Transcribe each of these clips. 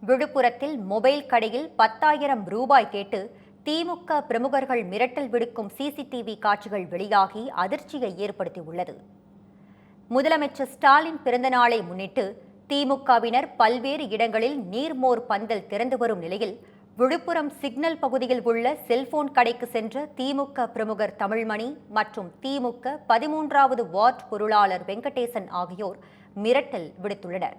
விழுப்புரத்தில் மொபைல் கடையில் 10,000 ரூபாய் கேட்டு திமுக பிரமுகர்கள் மிரட்டல் விடுக்கும் சிசிடிவி காட்சிகள் வெளியாகி அதிர்ச்சியை ஏற்படுத்தியுள்ளது. முதலமைச்சர் ஸ்டாலின் பிறந்தநாளை முன்னிட்டு திமுகவினர் பல்வேறு இடங்களில் நீர்மோர் பந்தல் திறந்து வரும் நிலையில் விழுப்புரம் சிக்னல் பகுதியில் உள்ள செல்போன் கடைக்கு சென்ற திமுக பிரமுகர் தமிழ்மணி மற்றும் திமுக 13வது வார்டு பொருளாளர் வெங்கடேசன் ஆகியோர் மிரட்டல் விடுத்துள்ளனர்.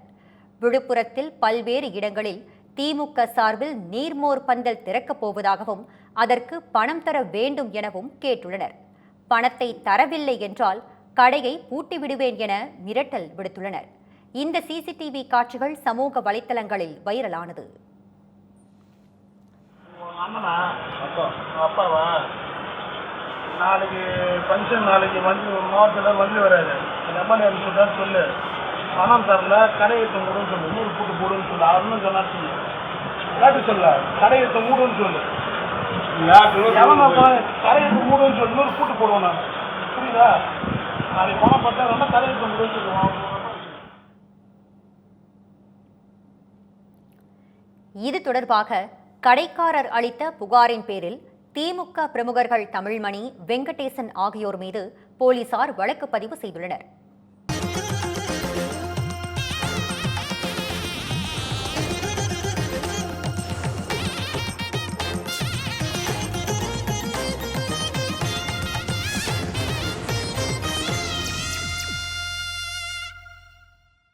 விழுப்புரத்தில் பல்வேறு இடங்களில் திமுக சார்பில் நீர்மோர் பந்தல் திறக்கப் போவதாகவும் அதற்கு பணம் தர வேண்டும் எனவும் கேட்டுள்ளனர். பணத்தை தரவில்லை என்றால் கடையை பூட்டிவிடுவேன் என மிரட்டல் விடுத்துள்ளனர். இந்த சிசிடிவி காட்சிகள் சமூக வலைதளங்களில் வைரலானது. அப்பாவா நாளைக்கு ஃபங்க்ஷன், நாளைக்கு மாவட்டத்தில் வந்து வராது. எம்எல்ஏ சொல்றாரு, சொல்லு பணம் தரல கடையத்தை மூடுன்னு சொல்லு, 100 பூட்டு போடுன்னு சொல்லு. அவருன்னு சொன்னா சொல்லு, விளையாட்டு சொல்ல கடையத்தை மூடுன்னு சொல்லு, கடையத்தை மூடுன்னு சொல்லு, 100 பூட்டு போடுவோம். நான் புரியுதா? நாளைக்கு பணம் பத்தாயிரம் கடையத்தை மூடுன்னு சொல்லுவான். இது தொடர்பாக கடைக்காரர் அளித்த புகாரின் பேரில் திமுக பிரமுகர்கள் தமிழ்மணி, வெங்கடேசன் ஆகியோர் மீது போலீசார் வழக்கு பதிவு செய்துள்ளனர்.